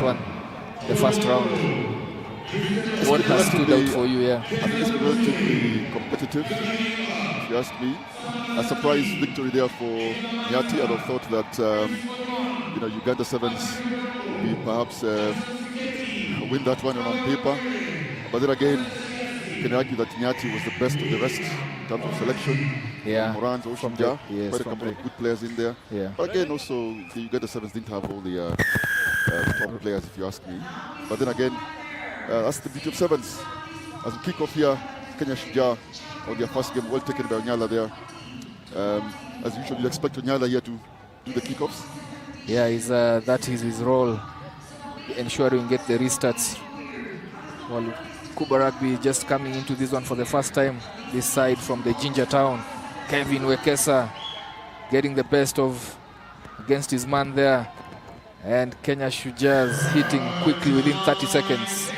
one, the first round. What has stood out for you? Yeah, I think it's been relatively competitive, if you ask me. A surprise victory there for Nyati. I'd have thought that Uganda Sevens would be perhaps win that one on paper. But then again, you can argue that Nyati was the best of the rest in terms of selection. Yeah. Morans or Shujaa, quite a couple of good players in there. Yeah. But again, also the Uganda Sevens didn't have all the top players, if you ask me. But then again, that's the beauty of sevens. As we kick off here, Kenya Shujaa on their first game, well taken by Onyala there. As usual, you expect Onyala here to do the kickoffs. Yeah, that is his role, ensuring get the restarts. Walukuba Rugby just coming into this one for the first time. This side from the Ginger Town, Kevin Wekesa getting the best of against his man there, and Kenya Shujaas hitting quickly within 30 seconds.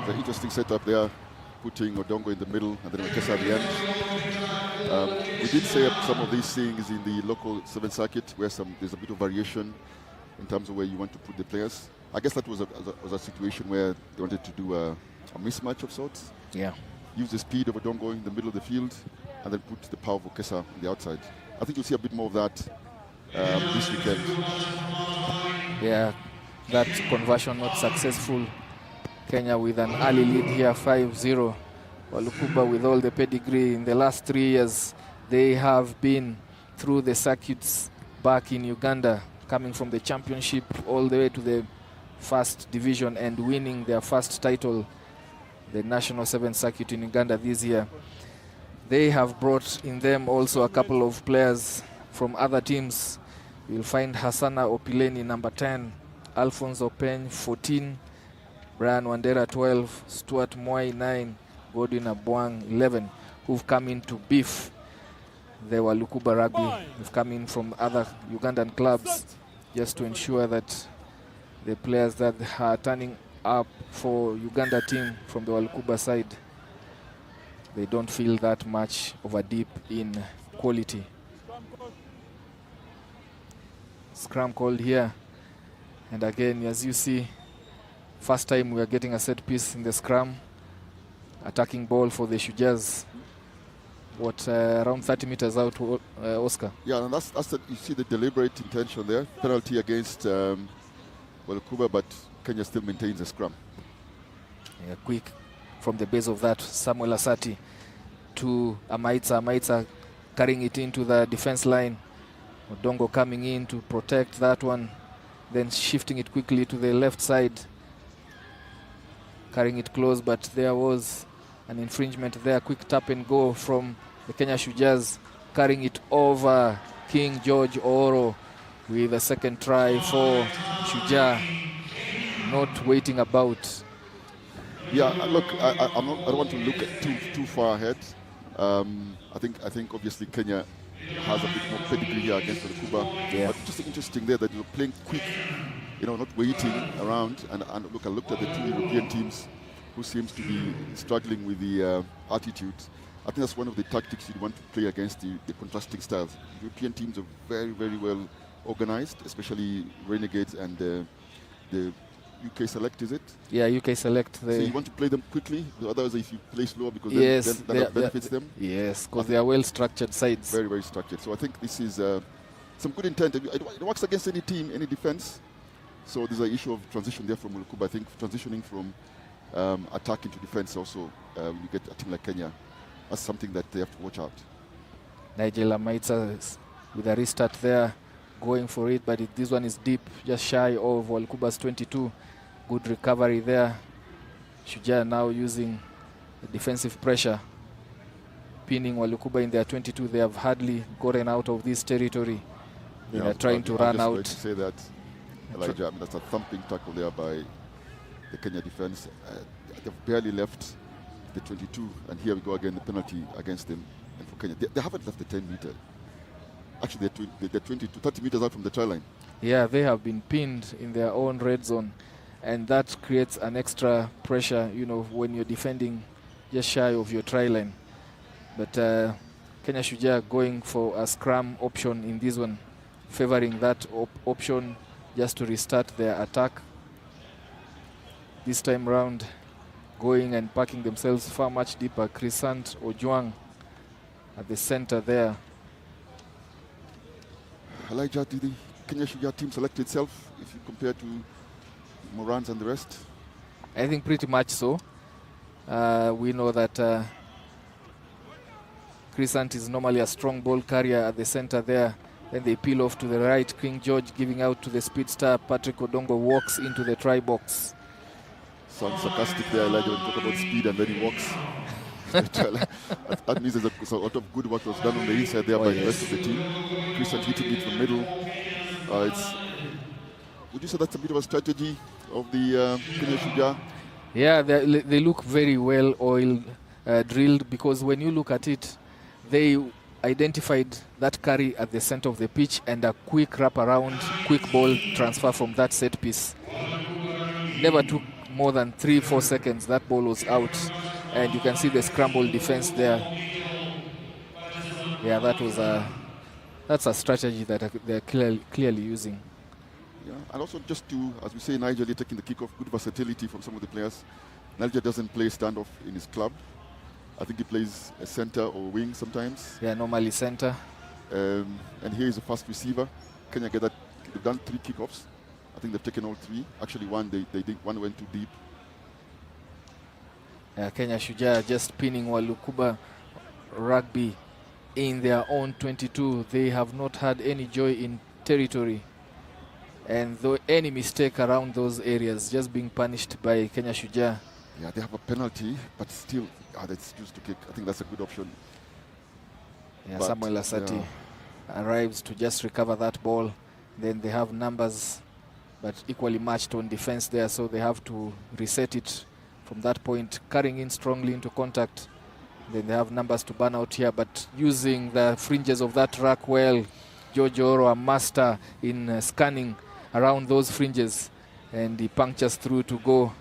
The interesting setup there, putting Odongo in the middle and then Wekesa at the end. We did say some of these things in the local seven circuit where there's a bit of variation in terms of where you want to put the players. I guess that was a situation where they wanted to do a mismatch of sorts. Yeah. Use the speed of Odongo in the middle of the field and then put the power of Wekesa on the outside. I think you'll see a bit more of that this weekend. Yeah, that conversion not successful. Kenya with an early lead here, 5-0. Walukuba with all the pedigree in the last 3 years. They have been through the circuits back in Uganda, coming from the championship all the way to the first division and winning their first title, the National 7 Circuit in Uganda this year. They have brought in them also a couple of players from other teams. You'll find Hassana Opileni, number 10, Alfonso Peny, 14, Brian Wandera, 12, Stuart Mwai, 9, Godwin Abuang, 11, who've come in to beef the Walukuba Rugby. They've come in from other Ugandan clubs just to ensure that the players that are turning up for Uganda team from the Walukuba side, they don't feel that much of a dip in quality. Scrum called here, and again, as you see, first time we are getting a set piece in the scrum. Attacking ball for the Shujaas. Around 30 meters out, Oscar? Yeah, and that's you see the deliberate intention there. Penalty against Walukuba, but Kenya still maintains the scrum. Yeah, quick from the base of that, Samuel Asati to Amaitsa. Amaitsa carrying it into the defense line. Odongo coming in to protect that one, then shifting it quickly to the left side, carrying it close, but there was an infringement there. Quick tap and go from the Kenya Shujaas, carrying it over King George Oro with a second try for Shujaa, not waiting about. Yeah, look, I don't want to look too far ahead. I think obviously Kenya has a bit more pedigree here against Walukuba. Yeah. But just interesting there that you're playing quick, not waiting around. And look, I looked at the two European teams who seems to be struggling with the attitude. I think that's one of the tactics you want to play against the contrasting styles. European teams are very, very well organized, especially Renegades and the UK Select, is it? Yeah, UK Select. So you want to play them quickly, otherwise if you play slower, because yes, then that benefits them? Yes, because they are well-structured sides. Very, very structured. So I think this is some good intent. It works against any team, any defense. So there's an issue of transition there from Walukuba. I think transitioning from attack into defense also, when you get a team like Kenya, that's something that they have to watch out. Nigel Amaitsa with a restart there, going for it, but this one is deep, just shy of Walukuba's 22. Good recovery there. Shujaa now using the defensive pressure, pinning Walukuba in their 22. They have hardly gotten out of this territory. They are trying to run out. To say that, Elijah, that's a thumping tackle there by the Kenya defense. They've barely left the 22, and here we go again, the penalty against them. And for Kenya, they haven't left the 10 meter. Actually, they're 20 to 30 meters out from the try line. Yeah, they have been pinned in their own red zone, and that creates an extra pressure, when you're defending just shy of your try line. But Kenya Shujaa going for a scrum option in this one, favoring that option just to restart their attack this time round, going and parking themselves far much deeper. Crescent Ojuang at the center there. Elijah, did the Kenya Shujaa team select itself if you compare to Morans and the rest? I think pretty much so. We know that Crescent is normally a strong ball carrier at the center there. Then they peel off to the right. King George giving out to the speedster. Patrick Odongo walks into the try box. Sounds sarcastic there, Elijah, when you talk about speed and then he walks. That means there's a lot of good work was done on the inside there by the rest of the team. Crescent hitting it from the middle. Would you say that's a bit of a strategy of the Kenya Shujaa? Yeah, they look very well oiled, drilled, because when you look at it, they identified that carry at the center of the pitch and a quick wraparound, quick ball transfer from that set piece. Never took more than 3-4 seconds. That ball was out, and you can see the scramble defense there. Yeah, that's a strategy that they're clearly using. Yeah, and also just to, as we say, Niger taking the kickoff, good versatility from some of the players. Niger doesn't play standoff in his club. I think he plays a center or wing sometimes. Yeah, normally center. And here is a fast receiver. Kenya get that. They've done 3 kickoffs. I think they've taken all 3. Actually, one one went too deep. Kenya Shujaa just pinning Walukuba Rugby in their own 22. They have not had any joy in territory. And though any mistake around those areas just being punished by Kenya Shujaa. Yeah, they have a penalty, but still, that's used to kick. I think that's a good option. Yeah, but Samuel Asati arrives to just recover that ball. Then they have numbers, but equally matched on defense there, so they have to reset it from that point, carrying in strongly into contact. Then they have numbers to burn out here, but using the fringes of that rack well. George Oro, a master in scanning around those fringes, and he punctures through to go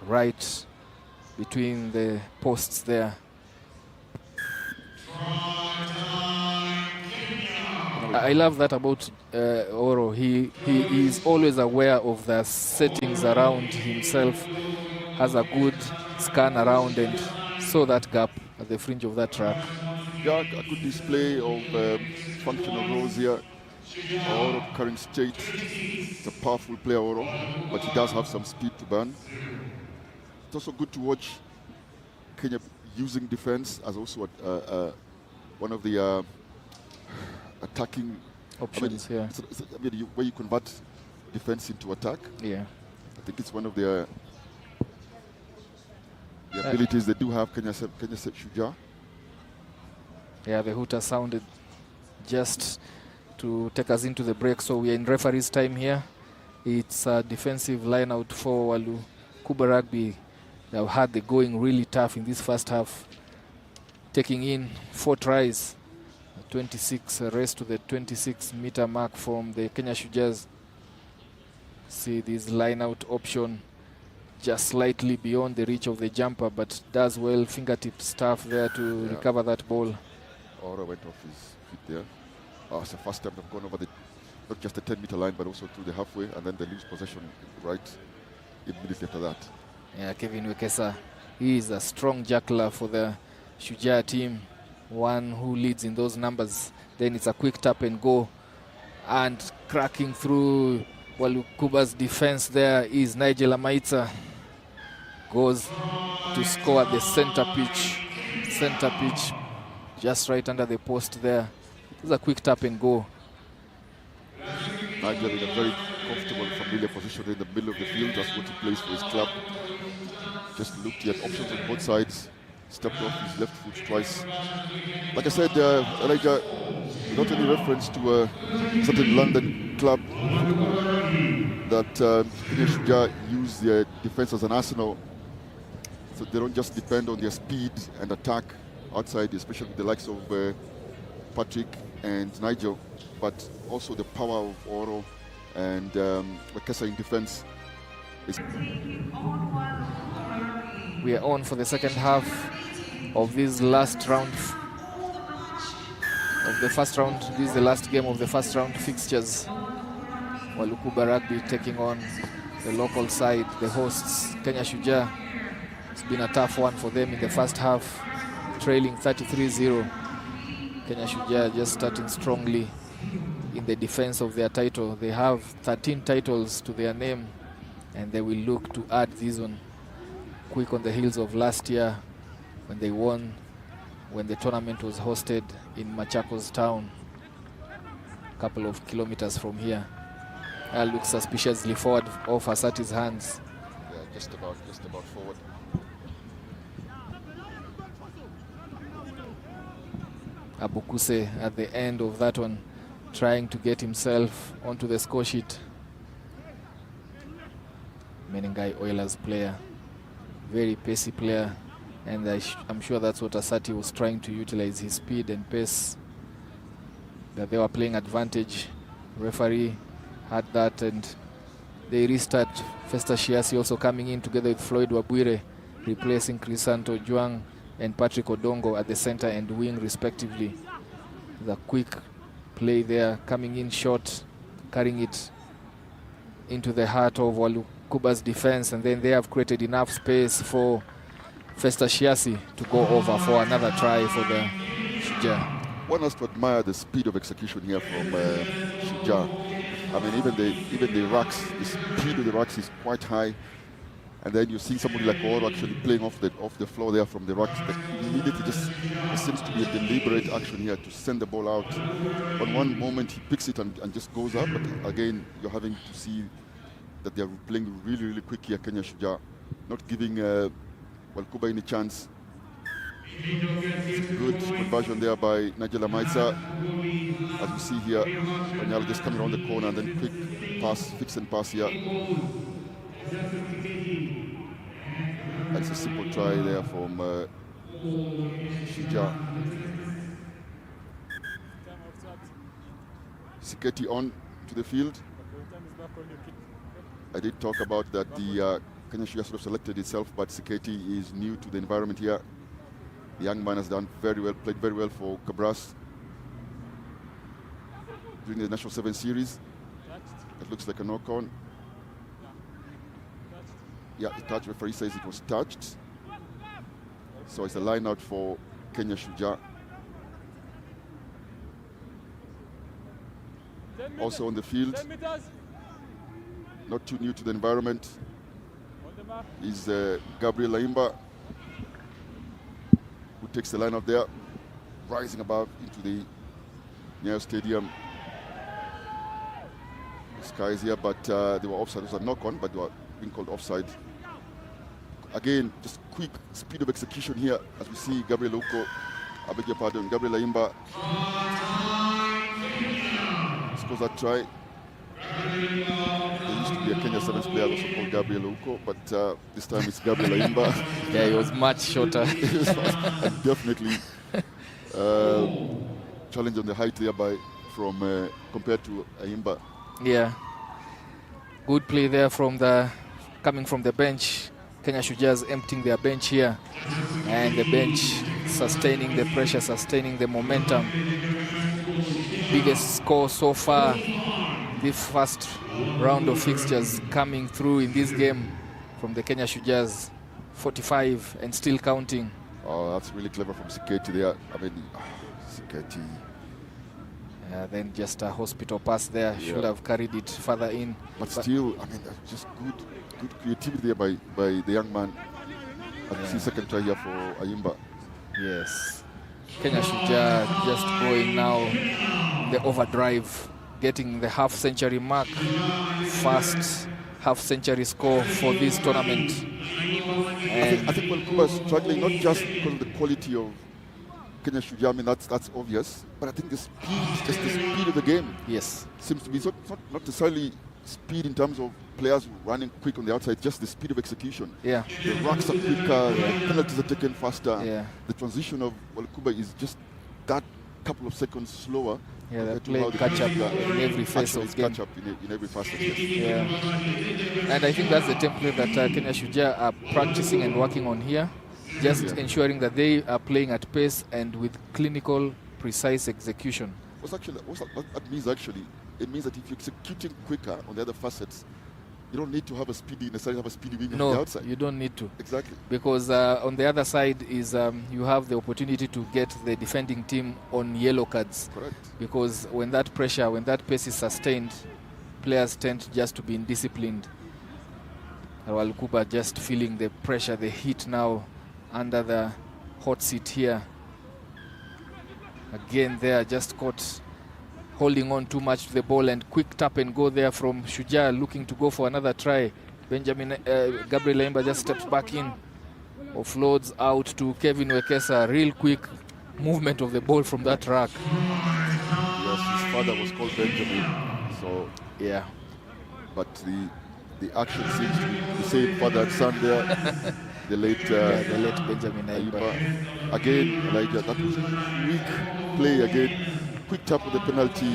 right between the posts there. I love that about Oro. He is always aware of the settings around himself, has a good scan around and saw that gap at the fringe of that track. Yeah, a good display of functional roles here. Oro current state. It's a powerful player, Oro, but he does have some speed to burn. It's also good to watch Kenya using defense as also one of the attacking options here. Where you convert defense into attack. Yeah, I think it's one of the abilities they do have. Kenya Shujaa. Yeah, the hooter sounded just to take us into the break, so we are in referee's time here. It's a defensive line out for Walukuba Rugby. They have had the going really tough in this first half, taking in 4 tries, 26 race to the 26-meter mark from the Kenya Shujaas. See this line out option just slightly beyond the reach of the jumper, but does well, fingertip stuff there to recover that ball. Oro went off his feet there. It's the first time they've gone over not just the 10-meter line, but also through the halfway, and then they lose possession right immediately after that. Yeah, Kevin Wekesa, he is a strong juggler for the Shujaa team, one who leads in those numbers. Then it's a quick tap and go, and cracking through Walukuba's defense there is Nigel Amaitsa. Goes to score at the center pitch, just right under the post there. It's a quick tap and go. Nigel in a very comfortable, familiar position in the middle of the field. That's what he plays for his club. Just looked at options on both sides. Stepped off his left foot twice. Like I said, Elijah, not any reference to a certain London club that Kenya Shujaa use their defense as an arsenal. So they don't just depend on their speed and attack outside, especially the likes of Patrick and Nigel, but also the power of Oro and Wekesa in defense. We are on for the second half of this last round of the first round. This is the last game of the first round fixtures. Walukuba Rugby taking on the local side, the hosts, Kenya Shujaa. It's been a tough one for them in the first half, trailing 33-0. Kenya Shujaa just starting strongly in the defense of their title. They have 13 titles to their name, and they will look to add this one quick on the heels of last year when they won, when the tournament was hosted in Machakos town, a couple of kilometers from here. That looks suspiciously forward off Asati's hands. Yeah, just about forward. Abukuse at the end of that one, trying to get himself onto the score sheet. Menengai Oilers player, very pacey player, and I'm sure that's what Asati was trying to utilize, his speed and pace, that they were playing advantage. Referee had that, and they restart. Festus Shiasi also coming in together with Floyd Wabwire, replacing Crisanto Juang and Patrick Odongo at the center and wing respectively. The quick play there, coming in short, carrying it into the heart of Walukuba's defense, and then they have created enough space for Festus Shiasi to go over for another try for the Shujaa. One has to admire the speed of execution here from Shujaa. I mean, even the racks, the speed of the racks is quite high. And then you see somebody like Oro actually playing off the floor there from the racks. But immediately there seems to be a deliberate action here to send the ball out. On one moment he picks it and just goes up. But again, you're having to see that they're playing really, really quick here, Kenya Shujaa. Not giving Walukuba any chance. Good conversion there by Nigel Amaitsa. As we see here, Wanyala just coming around the corner and then quick pass, fix and pass here. That's a simple try there from Shujaa. Siketi on to the field. I did talk about that the Kenya Shujaa sort of selected itself, but Siketi is new to the environment here. The young man has done very well, played very well for Cabras during the National 7 series. It looks like a knock-on. Yeah, the touch referee says it was touched. So it's a line out for Kenya Shujaa. Also on the field, not too new to the environment, is Gabriel Laimba, who takes the line out there, rising above into the Nyayo Stadium. The sky is here, but they were offside. It was a knock-on, but they were being called offside. Again, just quick speed of execution here as we see Gabriel Uko, I beg your pardon, Gabriel Laimba scores that try. There used to be a Kenya Sevens player also called Gabriel Uko, but this time it's Gabriel Laimba. Yeah, he was much shorter. And definitely challenge on the height there from compared to Aimba. Yeah, good play there coming from the bench. Kenya Shujaa's emptying their bench here, and the bench sustaining the pressure, sustaining the momentum. Biggest score so far this first round of fixtures coming through in this game from the Kenya Shujaas, 45 and still counting. Oh, that's really clever from Siketi there. I mean, Siketi. Then just a hospital pass there, should have carried it further in. But still, I mean, that's just good creativity there by the young man. And you see second try here for Ayimba. Yes. Kenya Shujaa just going now the overdrive, getting the half-century mark. First half-century score for this tournament. I think Walukuba is struggling not just because of the quality of Kenya Shujaa. I mean, that's obvious. But I think the speed, just the speed of the game, yes, seems to be not necessarily speed in terms of players running quick on the outside, just the speed of execution. Yeah. The racks are quicker, the penalties are taken faster. Yeah. The transition of Walukuba is just that couple of seconds slower. Yeah, they play catch up in every phase of game. Catch up in every facet. Yes. Yeah. And I think that's the template that Kenya Shujaa are practicing and working on here. Just ensuring that they are playing at pace and with clinical, precise execution. That means actually, it means that if you're executing quicker on the other facets, You don't need to have a speedy wing on No, the outside. you don't need to. Exactly. Because on the other side is you have the opportunity to get the defending team on yellow cards. Correct. Because when that pressure, when that pace is sustained, players tend just to be indisciplined. Walukuba just feeling the pressure, the heat now under the hot seat here. Again, they are just caught holding on too much to the ball, and quick tap and go there from Shujaa, looking to go for another try. Gabriel Aimba just steps back in, offloads out to Kevin Wekesa. Real quick movement of the ball from that rack. Yes, his father was called Benjamin, so yeah. But the action seems to be the same father and son there. the late Benjamin Aimba. Again, Elijah, that was weak play again. Quick tap with the penalty.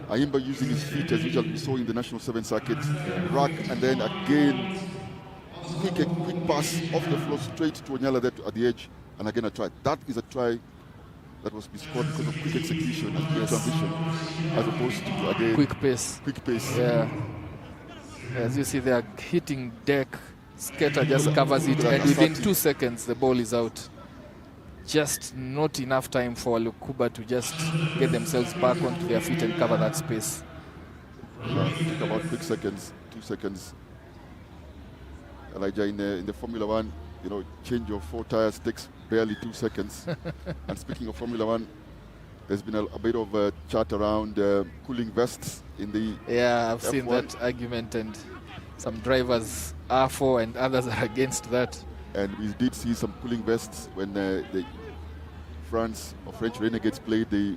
Aimba using his feet as usual we saw in the National 7 circuit. Rack, and then again, quick pass off the floor straight to Onyala there at the edge. And again a try. That is a try that was scored because of quick execution and quick transition, as opposed to, again, quick pace. Quick pace. Yeah. As you see, they are hitting deck. Skater just covers it, and within 2 seconds, the ball is out. Just not enough time for Walukuba to just get themselves back onto their feet and cover that space. Yeah, think about quick seconds, 2 seconds. Elijah, in the Formula One, you know, change of 4 tires takes barely 2 seconds. And speaking of Formula One, there's been a bit of a chat around cooling vests in the Yeah, I've F1. seen that argument, and some drivers are for and others are against that. And we did see some cooling vests when the France or French Renegades played the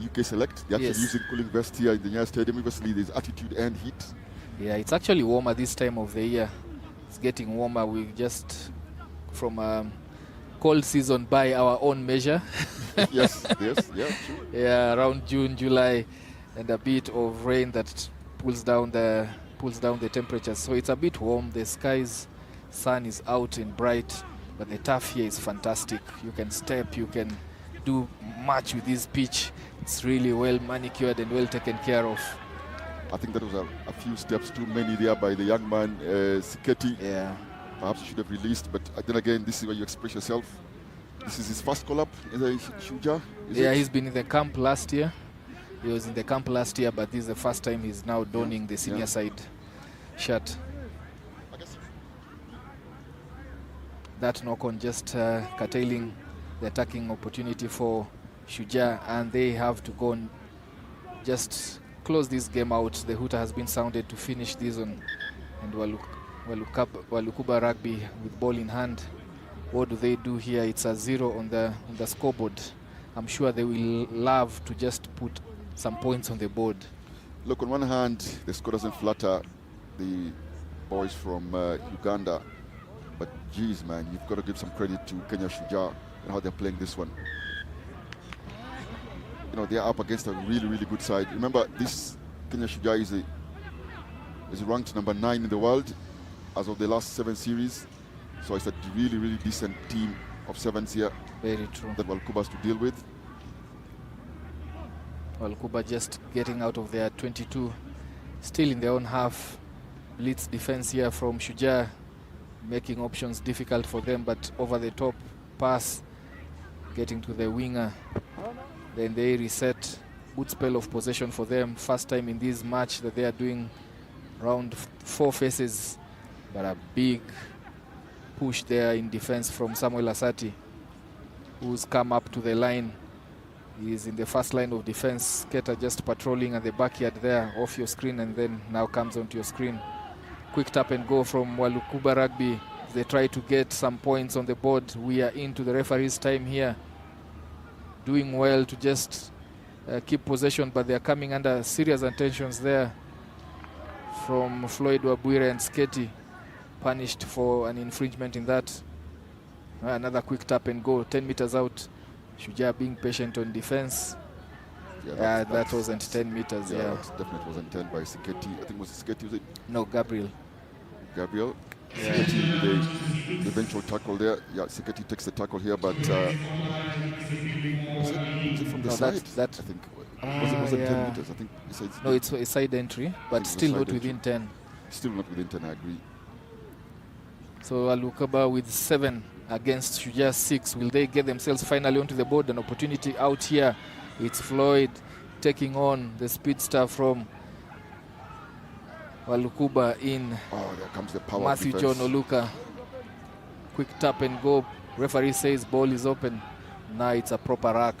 UK Select. They're actually using cooling vests here in the Nya Stadium. Obviously, there's altitude and heat. Yeah, it's actually warmer this time of the year. It's getting warmer. We just, from cold season by our own measure. yes, yeah, true. Yeah, around June, July, and a bit of rain that pulls down the temperatures. So it's a bit warm. The sun is out and bright, but the turf here is fantastic. You can step, you can do much with this pitch. It's really well manicured and well taken care of. I think that was a few steps too many there by the young man, Siketi. Yeah. Perhaps he should have released, but then again, this is where you express yourself. This is his first call-up in the Shujaa, he's been in the camp last year. He was in the camp last year, but this is the first time he's now donning the senior side shirt. That knock-on just curtailing the attacking opportunity for Shujaa, and they have to go and just close this game out. The hooter has been sounded to finish this one, and Walukuba Rugby with ball in hand. What do they do here? It's a 0 on the scoreboard. I'm sure they will love to just put some points on the board. Look, on one hand, the score doesn't flatter the boys from Uganda, but geez, man, you've got to give some credit to Kenya Shujaa and how they're playing this one. You know, they're up against a really, really good side. Remember, this Kenya Shujaa is ranked number 9 in the world as of the last 7 series. So it's a really, really decent team of 7s here. Very true. That Walukuba has to deal with. Walukuba just getting out of their 22, still in their own half. Blitz defense here from Shujaa, making options difficult for them, but over the top pass, getting to the winger. Then they reset. Good spell of possession for them. First time in this match that they are doing round 4 faces, but a big push there in defense from Samuel Asati, who's come up to the line. He's in the first line of defense. Skater just patrolling at the backyard there, off your screen, and then now comes onto your screen. Quick tap and go from Walukuba Rugby. They try to get some points on the board. We are into the referee's time here. Doing well to just keep possession, but they are coming under serious attentions there from Floyd Wabwire and Sketi, punished for an infringement in that. Another quick tap and go, 10 meters out. Shujaa being patient on defense. Yeah, that wasn't 10 meters. Yeah, that definitely wasn't 10 by Siketi. I think it was Siketi, was it? No, Gabriel. Yeah. Siketi with the eventual tackle there. Yeah, Siketi takes the tackle here, but was it from the side? I think. Was it 10 meters? I think. No, it's a side entry, but still not within 10. Still not within 10, I agree. So Walukuba with 7 against Shujaa 6. Will they get themselves finally onto the board? An opportunity out here. It's Floyd taking on the speedster from Walukuba in There comes the power Matthew John Oluka. Quick tap and go. Referee says ball is open. Now it's a proper rack.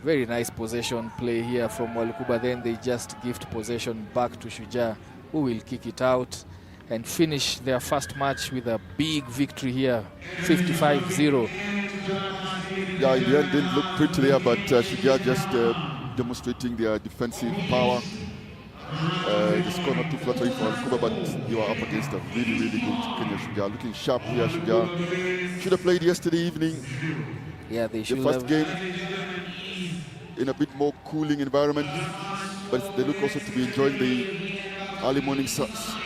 Very nice possession play here from Walukuba. Then they just gift possession back to Shujaa, who will kick it out and finish their first match with a big victory here, 55-0. Yeah, in the end didn't look pretty there, but Shujaa just demonstrating their defensive power. The score not too flattering for Walukuba, but you are up against a really, really good Kenya Shujaa. Looking sharp here, Shujaa. Should have played yesterday evening. Yeah, they should The first have. game in a bit more cooling environment, but they look also to be enjoying the early morning sunshine.